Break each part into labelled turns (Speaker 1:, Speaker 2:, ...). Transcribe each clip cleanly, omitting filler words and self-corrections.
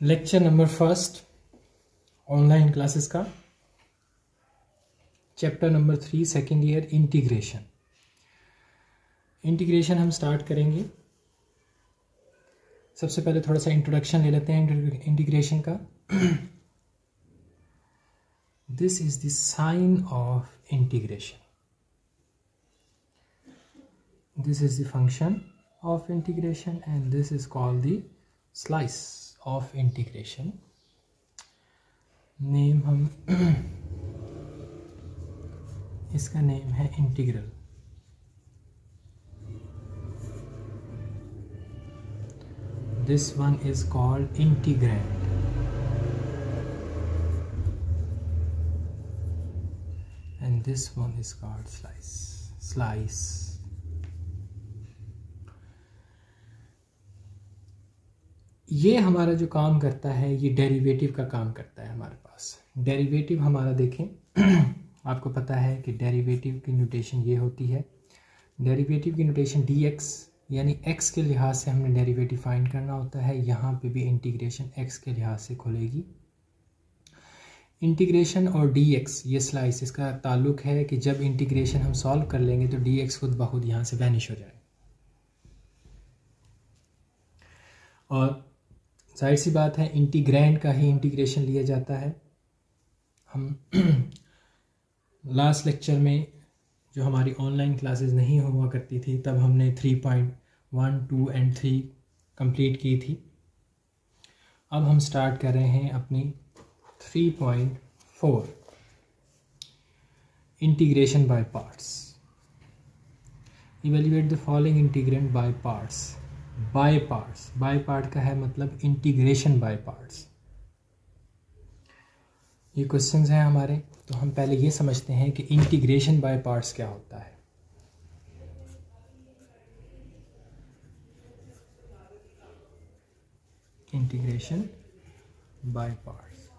Speaker 1: Lecture number first online classes का chapter number 3 second year integration हम start करेंगे। सबसे पहले थोड़ा सा इंट्रोडक्शन ले लेते हैं इंटीग्रेशन का। This is the sign of integration, this is the function of integration and this is called the slice of integration. Name हम इसका नेम है integral. This one is called integrand and this one is called slice. ये हमारा जो काम करता है ये डेरिवेटिव का काम करता है। हमारे पास डेरिवेटिव हमारा देखें आपको पता है कि डेरिवेटिव की नोटेशन ये होती है। डेरिवेटिव की नोटेशन dx यानी x के लिहाज से हमने डेरिवेटिव फाइंड करना होता है। यहाँ पे भी इंटीग्रेशन x के लिहाज से खुलेगी। इंटीग्रेशन और dx ये स्लाइस, इसका ताल्लुक है कि जब इंटीग्रेशन हम सॉल्व कर लेंगे तो dx खुद ब खुद यहाँ से वैनिश हो जाए। और जाहिर सी बात है इंटीग्रैंड का ही इंटीग्रेशन लिया जाता है। हम लास्ट लेक्चर में जो हमारी ऑनलाइन क्लासेस नहीं हुआ करती थी तब हमने 3.1, 2 एंड 3 कंप्लीट की थी। अब हम स्टार्ट कर रहे हैं अपनी 3.4 integration by parts. Evaluate the following integrand by parts. By parts, by part का है मतलब इंटीग्रेशन बाय पार्ट्स। ये क्वेश्चंस हैं हमारे, तो हम पहले ये समझते हैं कि इंटीग्रेशन बाय पार्ट्स क्या होता है। Integration by parts,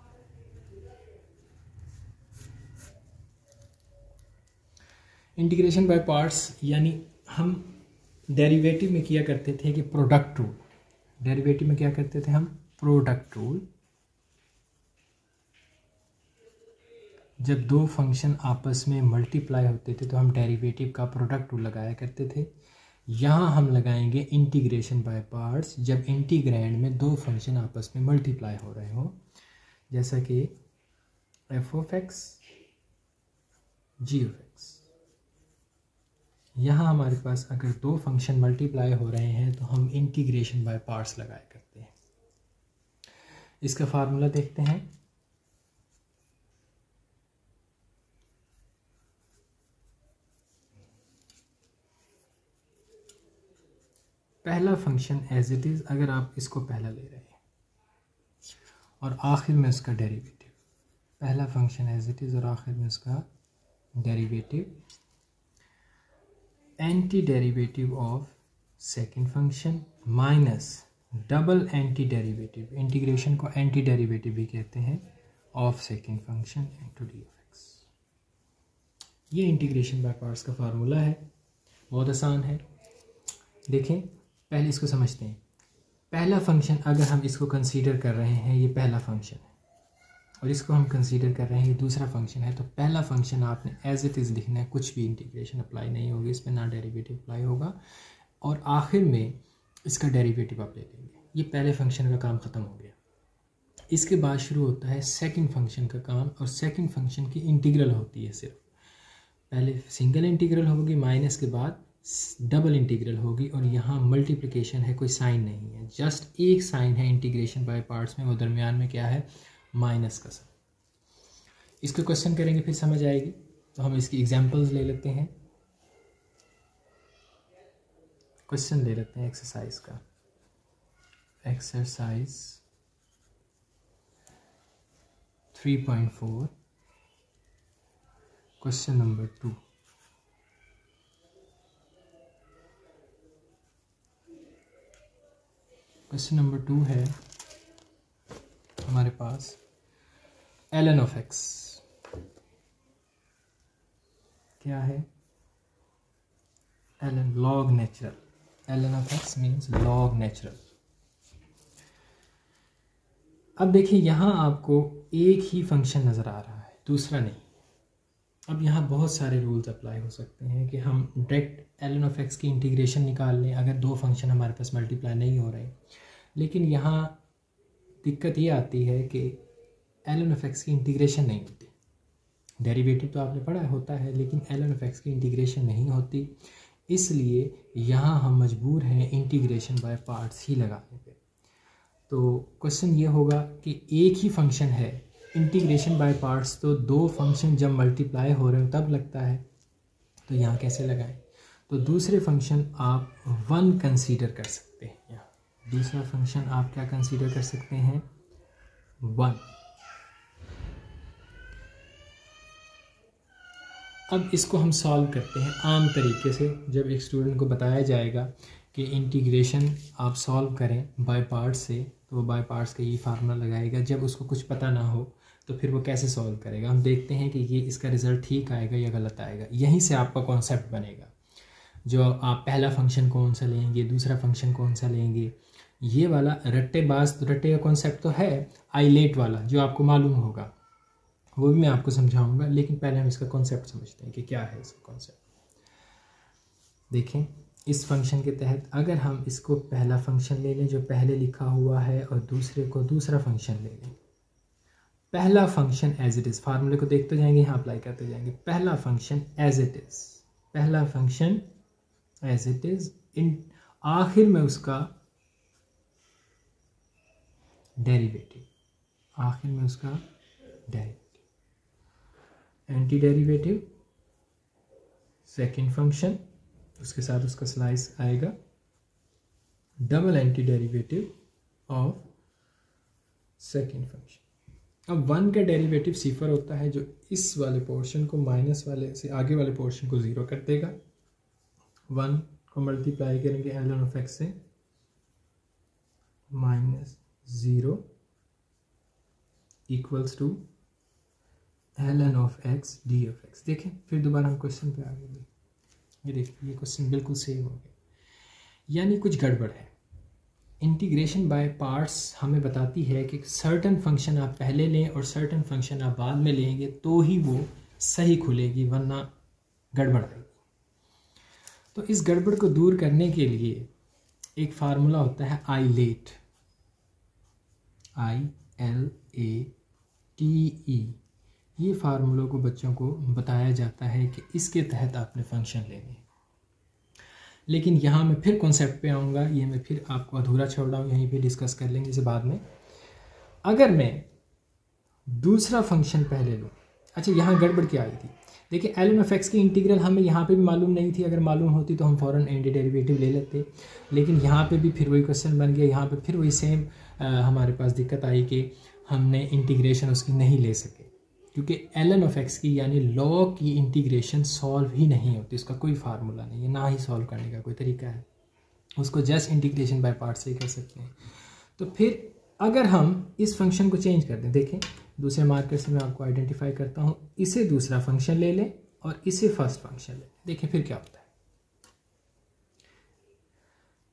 Speaker 1: integration by parts यानी हम डेरिवेटिव में किया करते थे कि प्रोडक्ट रूल। डेरिवेटिव में क्या करते थे हम? Product rule. जब दो फंक्शन आपस में मल्टीप्लाई होते थे तो हम डेरिवेटिव का प्रोडक्ट रूल लगाया करते थे। यहाँ हम लगाएंगे इंटीग्रेशन बाय पार्ट्स जब इंटीग्रैंड में दो फंक्शन आपस में मल्टीप्लाई हो रहे हो, जैसा कि F of X, G of X. यहाँ हमारे पास अगर दो फंक्शन मल्टीप्लाई हो रहे हैं तो हम इंटीग्रेशन बाय पार्ट्स लगाया करते हैं। इसका फार्मूला देखते हैं। पहला फंक्शन एज इट इज, अगर आप इसको पहला ले रहे हैं और आखिर में उसका डेरिवेटिव, पहला फंक्शन एज इट इज और आखिर में उसका derivative, anti derivative of second function minus double anti derivative, integration को एंटी डेरिवेटिव भी कहते हैं, of second function into D of x. ये इंटीग्रेशन बाय पार्ट्स का फार्मूला है, बहुत आसान है। देखें पहले इसको समझते हैं। पहला फंक्शन अगर हम इसको कंसीडर कर रहे हैं, ये पहला फंक्शन है और इसको हम कंसीडर कर रहे हैं ये दूसरा फंक्शन है, तो पहला फंक्शन आपने एज इट इज़ लिखना है, कुछ भी इंटीग्रेशन अप्लाई नहीं होगी इस पर, ना डेरिवेटिव अप्लाई होगा, और आखिर में इसका डेरिवेटिव आप ले लेंगे। ये पहले फंक्शन का काम ख़त्म हो गया। इसके बाद शुरू होता है सेकंड फंक्शन का काम, और सेकंड फंक्शन की इंटीग्रल होती है। सिर्फ पहले सिंगल इंटीग्रल होगी, माइनस के बाद डबल इंटीग्रल होगी, और यहाँ मल्टीप्लिकेशन है, कोई साइन नहीं है, जस्ट एक साइन है इंटीग्रेशन बाय पार्ट्स में, वो दरमियान में क्या है? माइनस का साइन। इसको क्वेश्चन करेंगे फिर समझ आएगी। तो हम इसकी एग्जांपल्स ले लेते हैं, क्वेश्चन ले लेते हैं एक्सरसाइज का। Exercise 3.4 question number 2। Question number 2 है हमारे पास ln ऑफ x क्या है? ln log natural। ln of x means log natural। अब देखिए यहाँ आपको एक ही फंक्शन नज़र आ रहा है, दूसरा नहीं। अब यहाँ बहुत सारे रूल्स अप्लाई हो सकते हैं कि हम डायरेक्ट ln ऑफ x की इंटीग्रेशन निकाल लें अगर दो फंक्शन हमारे पास मल्टीप्लाई नहीं हो रहे। लेकिन यहाँ दिक्कत ये आती है कि ln ऑफ x की इंटीग्रेशन नहीं होती। डेरिवेटिव तो आपने पढ़ा होता है, लेकिन ln ऑफ x की इंटीग्रेशन नहीं होती, इसलिए यहाँ हम मजबूर हैं इंटीग्रेशन बाय पार्ट्स ही लगाने पे। तो क्वेश्चन ये होगा कि एक ही फंक्शन है, इंटीग्रेशन बाय पार्ट्स तो दो फंक्शन जब मल्टीप्लाई हो रहे हो तब लगता है, तो यहाँ कैसे लगाएं? तो दूसरे फंक्शन आप 1 कंसीडर कर सकते हैं। यहाँ दूसरा फंक्शन आप क्या कंसीडर कर सकते हैं? 1। अब इसको हम सॉल्व करते हैं आम तरीके से। जब एक स्टूडेंट को बताया जाएगा कि इंटीग्रेशन आप सॉल्व करें बाय पार्ट्स से, तो वो बाय पार्ट्स का ये फार्मूला लगाएगा। जब उसको कुछ पता ना हो तो फिर वो कैसे सॉल्व करेगा? हम देखते हैं कि ये इसका रिज़ल्ट ठीक आएगा या गलत आएगा। यहीं से आपका कॉन्सेप्ट बनेगा। जो आप पहला फंक्शन कौन सा लेंगे, दूसरा फंक्शन कौन सा लेंगे, ये वाला रट्टेबाज रट्टे का कॉन्सेप्ट तो है, आइलेट वाला जो आपको मालूम होगा वो भी मैं आपको समझाऊंगा। लेकिन पहले हम इसका कॉन्सेप्ट समझते हैं कि क्या है इसका कॉन्सेप्ट। देखें, इस फंक्शन के तहत अगर हम इसको पहला फंक्शन ले लें जो पहले लिखा हुआ है और दूसरे को दूसरा फंक्शन ले लें। पहला फंक्शन एज इट इज़, फार्मूले को देखते जाएंगे, यहाँ अप्लाई करते जाएंगे। पहला फंक्शन एज इट इज़, पहला फंक्शन एज इट इज़, इन आखिर में उसका डेरिवेटिव, आखिर में उसका derivative, anti derivative second function, उसके साथ उसका स्लाइस आएगा, double anti derivative of second function. अब 1 का डेरिवेटिव सिफर होता है, जो इस वाले पोर्शन को माइनस वाले से आगे वाले पोर्शन को 0 कर देगा। 1 को मल्टीप्लाई करेंगे ln ऑफ x से, -0 equals to ln of x D of x। देखें, फिर दोबारा हम क्वेश्चन पे आ गए। ये देखिए, ये क्वेश्चन बिल्कुल सेम हो गया, यानी कुछ गड़बड़ है। इंटीग्रेशन बाय पार्ट्स हमें बताती है कि सर्टन फंक्शन आप पहले लें और सर्टन फंक्शन आप बाद में लेंगे तो ही वो सही खुलेगी, वरना गड़बड़ आएगी। तो इस गड़बड़ को दूर करने के लिए एक फार्मूला होता है आइलेट, ILATE। ये फार्मूलों को बच्चों को बताया जाता है कि इसके तहत आपने फंक्शन लेने। लेकिन यहाँ मैं फिर कॉन्सेप्ट पे आऊँगा, ये मैं फिर आपको अधूरा छोड़ रहा हूँ, यहीं पे डिस्कस कर लेंगे इसे बाद में। अगर मैं दूसरा फंक्शन पहले लूँ, अच्छा यहाँ गड़बड़ क्या आई थी? देखिए, ln ऑफ x की इंटीग्रल हमें यहाँ पे भी मालूम नहीं थी। अगर मालूम होती तो हम फ़ौरन एंटी डेरिवेटिव ले लेते, लेकिन यहाँ पे भी फिर वही क्वेश्चन बन गया। यहाँ पे फिर वही सेम हमारे पास दिक्कत आई कि हमने इंटीग्रेशन उसकी नहीं ले सके, क्योंकि ln ऑफ x की यानी लॉग की इंटीग्रेशन सॉल्व ही नहीं होती, उसका कोई फार्मूला नहीं है, ना ही सॉल्व करने का कोई तरीका है। उसको जस्ट इंटीग्रेशन बाय पार्ट से ही कर सकते हैं। तो फिर अगर हम इस फंक्शन को चेंज कर दें, देखें दूसरे मार्कर से मैं आपको आइडेंटिफाई करता हूँ, इसे दूसरा फंक्शन ले लें और इसे फर्स्ट फंक्शन ले लें। देखें फिर क्या होता है।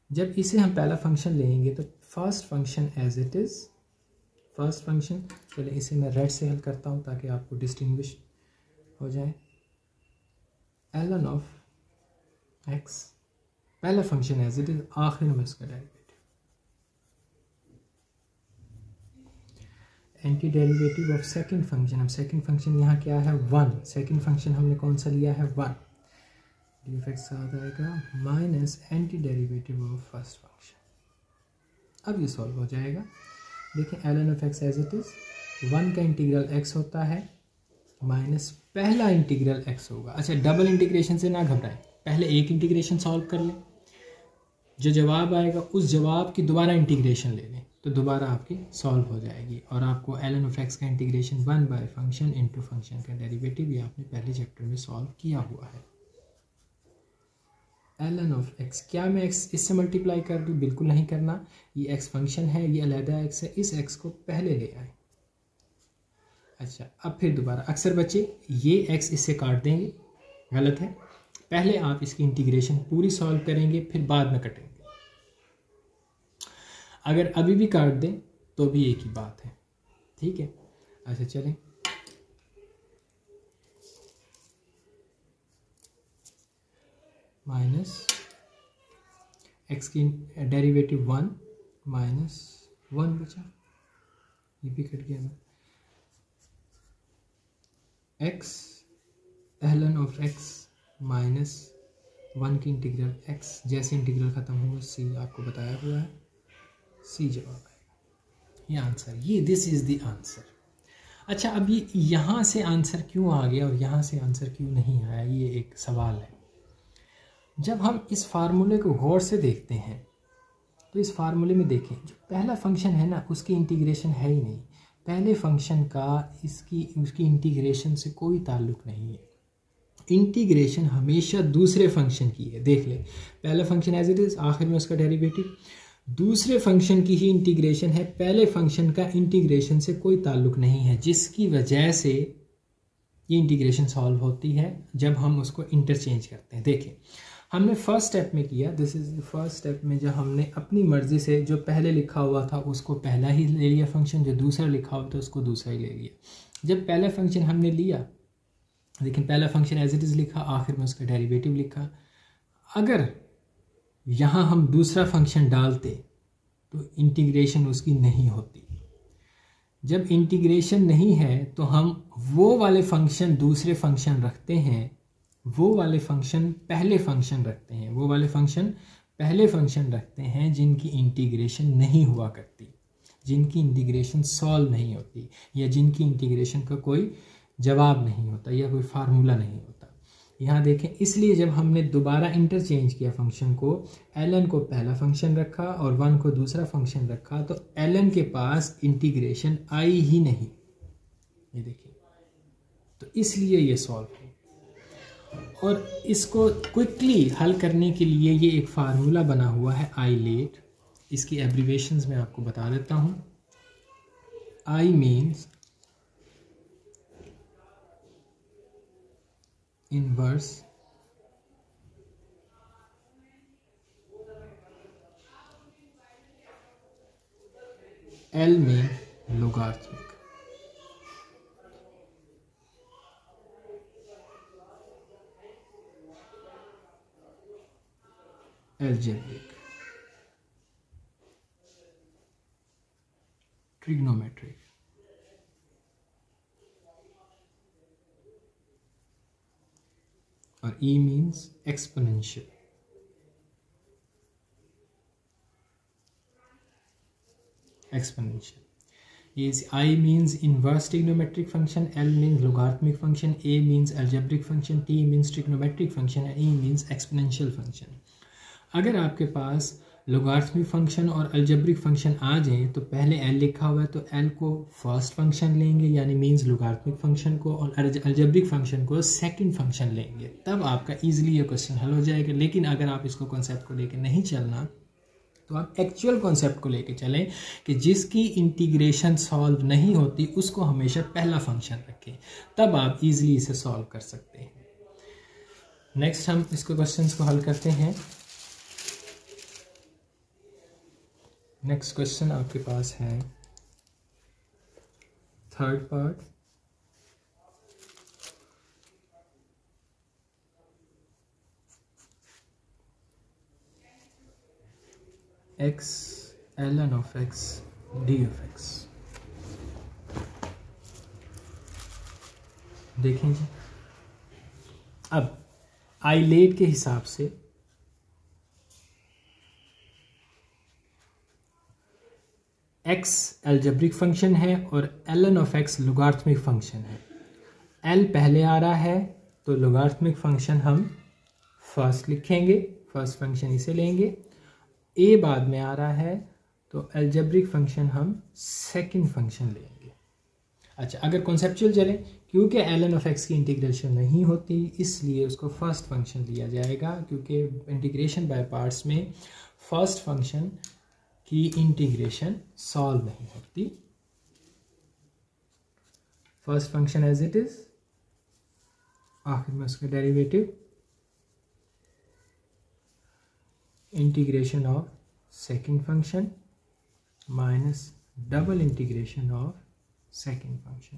Speaker 1: जब इसे हम पहला फंक्शन लेंगे तो first function as it is, first function, चलिए इसे मैं रेड से हल करता हूँ ताकि आपको डिस्टिंग्विश हो जाए। ln ऑफ x, पहला फंक्शन एज इट इज़, आखिर में उसका derivative. Anti derivative of second function, अब सेकंड फंक्शन यहाँ क्या है? 1। सेकंड फंक्शन हमने कौन सा लिया है? 1। डी ऑफ एक्स साथ आएगा minus anti derivative of first function. अब ये सॉल्व हो जाएगा। देखिए, ln of x as it is, 1 का इंटीग्रल x होता है माइनस पहला इंटीग्रल x होगा। अच्छा, डबल इंटीग्रेशन से ना घबराएं, पहले एक इंटीग्रेशन सॉल्व कर लें, जो जवाब आएगा उस जवाब की दोबारा इंटीग्रेशन ले लें, तो दोबारा आपकी सॉल्व हो जाएगी और आपको ln ऑफ x का integration 1 by function into function का डेरिवेटिव, ये आपने पहले चैप्टर में सॉल्व किया हुआ है। ln ऑफ x, क्या मैं x इससे मल्टीप्लाई कर दूँ? बिल्कुल नहीं करना। ये x फंक्शन है, ये अलहदा x है, इस x को पहले ले आए। अच्छा, अब फिर दोबारा, अक्सर बच्चे ये x इससे काट देंगे, गलत है। पहले आप इसकी इंटीग्रेशन पूरी सॉल्व करेंगे, फिर बाद में कटेंगे। अगर अभी भी काट दें तो भी एक ही बात है, ठीक है। अच्छा चलें, माइनस एक्स की डेरिवेटिव 1 माइनस 1 बचा, ये भी कट गया। X ln of x minus 1 की इंटीग्रल एक्स, जैसे इंटीग्रल ख़त्म होगा सी आपको बताया हुआ है, सी जवाब आएगा। ये आंसर, ये दिस इज़ द आंसर। अच्छा, अब ये यहाँ से आंसर क्यों आ गया और यहाँ से आंसर क्यों नहीं आया, ये एक सवाल है। जब हम इस फार्मूले को गौर से देखते हैं तो इस फार्मूले में देखें, जो पहला फंक्शन है ना उसकी इंटीग्रेशन है ही नहीं। पहले फंक्शन का उसकी इंटीग्रेशन से कोई ताल्लुक नहीं है। इंटीग्रेशन हमेशा दूसरे फंक्शन की है। देख ले, पहला फंक्शन एज इट इज, आखिर में उसका डेरिवेटिव। दूसरे फंक्शन की ही इंटीग्रेशन है, पहले फंक्शन का इंटीग्रेशन से कोई ताल्लुक नहीं है, जिसकी वजह से ये इंटीग्रेशन सॉल्व होती है जब हम उसको इंटरचेंज करते हैं। देखें, हमने फर्स्ट स्टेप में किया, this is the first step में, जब हमने अपनी मर्जी से जो पहले लिखा हुआ था उसको पहला ही ले लिया फंक्शन, जो दूसरा लिखा हुआ था उसको दूसरा ही ले लिया। जब पहला फंक्शन हमने लिया, लेकिन पहला फंक्शन एज इट इज़ लिखा, आखिर में उसका डेरिवेटिव लिखा। अगर यहाँ हम दूसरा फंक्शन डालते तो इंटीग्रेशन उसकी नहीं होती। जब इंटीग्रेशन नहीं है तो हम वो वाले फंक्शन दूसरे फंक्शन रखते हैं, वो वाले फंक्शन पहले फंक्शन रखते हैं, वो वाले फंक्शन पहले फंक्शन रखते हैं जिनकी इंटीग्रेशन नहीं हुआ करती, जिनकी इंटीग्रेशन सॉल्व नहीं होती, या जिनकी इंटीग्रेशन का कोई जवाब नहीं होता या कोई फार्मूला नहीं होता। यहाँ देखें, इसलिए जब हमने दोबारा इंटरचेंज किया फंक्शन को, ln को पहला फंक्शन रखा और 1 को दूसरा फंक्शन रखा, तो ln के पास इंटीग्रेशन आई ही नहीं, ये देखिए, तो इसलिए ये सॉल्व हो। और इसको क्विकली हल करने के लिए ये एक फार्मूला बना हुआ है आईलेट, इसकी एब्रीवेशंस मैं आपको बता देता हूँ। आई मीन्स इनवर्स एल में लोगारिथमिक। एल्जेब्रिक, ट्रिग्नोमेट्रिक, और E means exponential। exponential is I means inverse trigonometric function, L means logarithmic function, A means algebraic function, T means trigonometric function, and E means exponential function। अगर आपके पास logarithmic function और algebraic function आ जाए तो पहले L लिखा हुआ है तो L को फर्स्ट फंक्शन लेंगे, यानी मीन्स लोगारिथमिक फंक्शन को, और अलजेब्रिक फंक्शन को सेकंड फंक्शन लेंगे, तब आपका इजीली ये क्वेश्चन हल हो जाएगा। लेकिन अगर आप इसको कॉन्सेप्ट को लेके नहीं चलना तो आप एक्चुअल कॉन्सेप्ट को लेके चलें कि जिसकी इंटीग्रेशन सॉल्व नहीं होती उसको हमेशा पहला फंक्शन रखें, तब आप इजीली इसे सॉल्व कर सकते हैं। नेक्स्ट हम इसको क्वेश्चंस को हल करते हैं। नेक्स्ट क्वेश्चन आपके पास है third part. x ln of x d of x। देखें जी, अब आइलेट के हिसाब से x अलजेब्रिक फंक्शन है और ln of x logarithmic function है। l पहले आ रहा है तो लोगारिथमिक फंक्शन हम फर्स्ट लिखेंगे, फर्स्ट फंक्शन इसे लेंगे। a बाद में आ रहा है तो अलजेब्रिक फंक्शन हम सेकंड फंक्शन लेंगे। अच्छा, अगर कॉन्सेप्चुअल चलें, क्योंकि ln ऑफ x की इंटीग्रेशन नहीं होती इसलिए उसको फर्स्ट फंक्शन लिया जाएगा, क्योंकि इंटीग्रेशन बाय पार्ट्स में फर्स्ट फंक्शन की इंटीग्रेशन सॉल्व नहीं होती। First function as it is, आखिर में उसका derivative, integration of second function minus double integration of second function.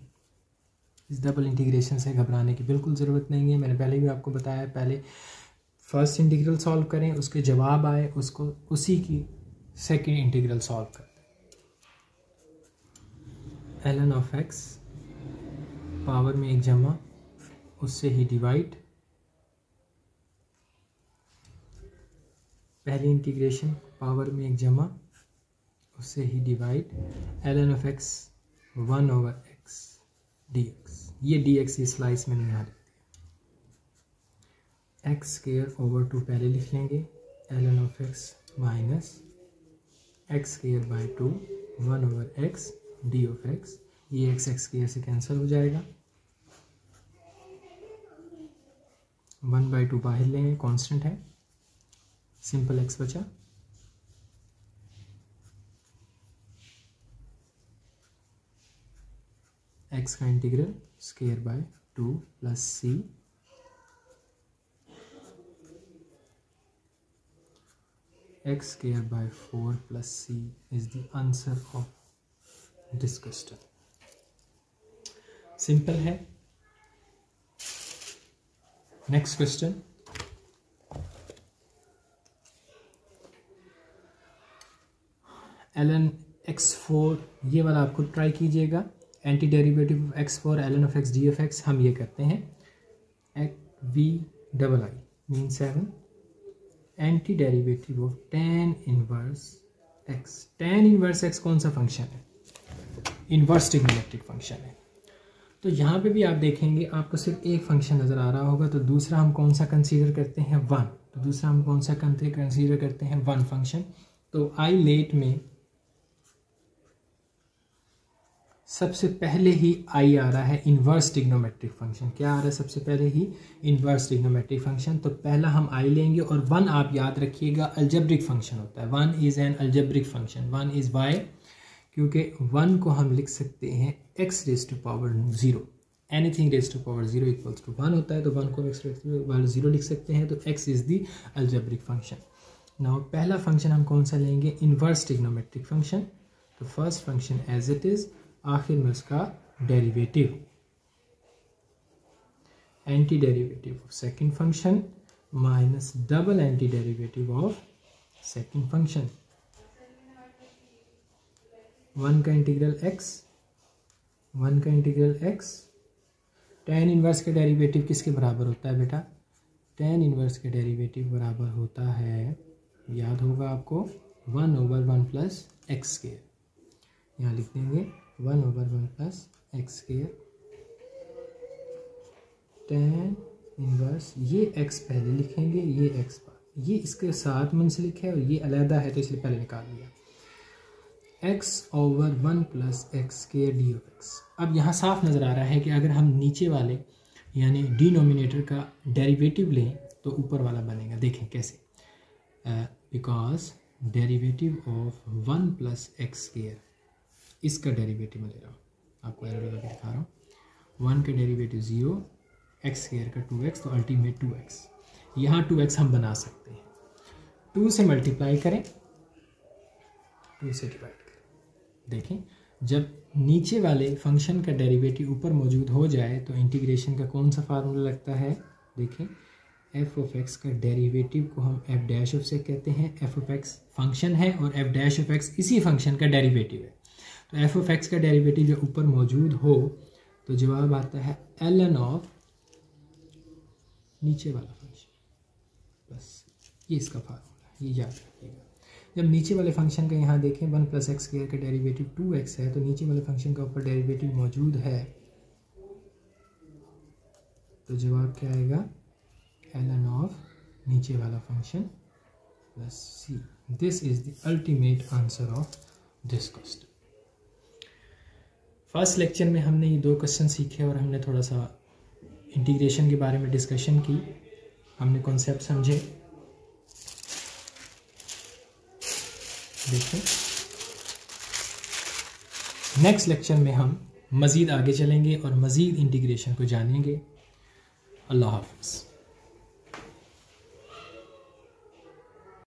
Speaker 1: इस डबल इंटीग्रेशन से घबराने की बिल्कुल ज़रूरत नहीं है, मैंने पहले भी आपको बताया। पहले फर्स्ट इंटीग्रल सॉल्व करें, उसके जवाब आए उसको उसी की सेकेंड इंटीग्रल सॉल्व करते हैं। ln ऑफ x पावर में एक जमा, उससे ही डिवाइड, पहली इंटीग्रेशन पावर में एक जमा, उससे ही divide, ln of x 1/x dx। ये dx की स्लाइस में नहीं आ रही, एक्स स्क्वायर ओवर 2 पहले लिख लेंगे, ln of x minus x square by 2 1/x D of x। ये x स्क्वायर से कैंसिल हो जाएगा, 1/2 बाहर लेंगे, कांस्टेंट है, सिंपल x बचा। x का integral square by 2 plus c x square by 4 plus c is the answer of this question. Simple है। नेक्स्ट क्वेश्चन, ln x4, ये वाला आपको ट्राई कीजिएगा। Anti derivative of x4 ln of x D of x हम ये करते हैं, v double I mean 7 anti derivative of tan inverse x। tan inverse x कौन सा फंक्शन है? इनवर्स ट्रिग्नोमेट्रिक फंक्शन है। तो यहाँ पे भी आप देखेंगे आपको सिर्फ एक फंक्शन नज़र आ रहा होगा, तो दूसरा हम कौन सा कंसीडर करते हैं? 1। तो दूसरा हम कौन सा कंसीडर करते हैं? 1 फंक्शन। तो आई लेट में सबसे पहले ही आई आ रहा है इन्वर्स ट्रिग्नोमेट्रिक फंक्शन। क्या आ रहा है सबसे पहले ही? Inverse trigonometric function. तो पहला हम आई लेंगे, और 1 आप याद रखिएगा अलजेब्रिक फंक्शन होता है। 1 is an algebraic function. 1 is why, क्योंकि 1 को हम लिख सकते हैं x raise to power 0। Anything raise to power 0 equals to 1 होता है, तो 1 को x रेज टू पावर 0 लिख सकते हैं। तो x is the algebraic function. Now पहला फंक्शन हम कौन सा लेंगे? Inverse trigonometric function. तो first function as it is, आखिर में उसका derivative, anti derivative of second function minus double anti derivative of second function. 1 का इंटीग्रल x, 1 का इंटीग्रल x। tan इनवर्स का डेरिवेटिव किसके बराबर होता है बेटा? tan इनवर्स का डेरिवेटिव बराबर होता है, याद होगा आपको, 1/1 प्लस एक्स स्क्वायर। यहाँ लिख देंगे 1/1 plus x square. tan inverse, ये x पहले लिखेंगे, ये x पर, ये इसके साथ मुंसलिक है और ये अलहदा है, तो इसलिए पहले निकाल लिया। x/1 plus x square D of x। अब यहाँ साफ नज़र आ रहा है कि अगर हम नीचे वाले यानी डिनोमिनेटर का डेरिवेटिव लें तो ऊपर वाला बनेगा। देखें कैसे, because derivative of 1 plus x square, इसका डेरिवेटिव मैं ले रहा हूँ, आपको एरर लगा के दिखा रहा हूँ। 1 का डेरिवेटिव 0, एक्स स्क्वायर का 2x, तो अल्टीमेट 2x। यहाँ 2x हम बना सकते हैं, 2 से मल्टीप्लाई करें, 2 से डिवाइड करें। देखें, जब नीचे वाले फंक्शन का डेरिवेटिव ऊपर मौजूद हो जाए तो इंटीग्रेशन का कौन सा फार्मूला लगता है? देखें, f ऑफ x का डेरिवेटिव को हम f डैश ऑफ से कहते हैं। f ऑफ x फंक्शन है और f डैश ऑफ x इसी फंक्शन का डेरिवेटिव है। तो f ऑफ x का डेरिवेटिव जब ऊपर मौजूद हो तो जवाब आता है ln ऑफ नीचे वाला फंक्शन। बस ये इसका फार्मूला है, ये याद रखिएगा। जब नीचे वाले फंक्शन का यहाँ देखें 1 प्लस एक्स स्क्वायर का डेरिवेटिव 2x है, तो नीचे वाले फंक्शन का ऊपर डेरिवेटिव मौजूद है, तो जवाब क्या आएगा? ln ऑफ नीचे वाला function plus c। This is the ultimate answer of this question. First lecture में हमने ये 2 क्वेश्चन सीखे और हमने थोड़ा सा इंटीग्रेशन के बारे में डिस्कशन की, हमने कॉन्सेप्ट समझे। देखिए, नेक्स्ट लेक्चर में हम मज़ीद आगे चलेंगे और मज़ीद इंटीग्रेशन को जानेंगे। अल्लाह हाफ़िज़।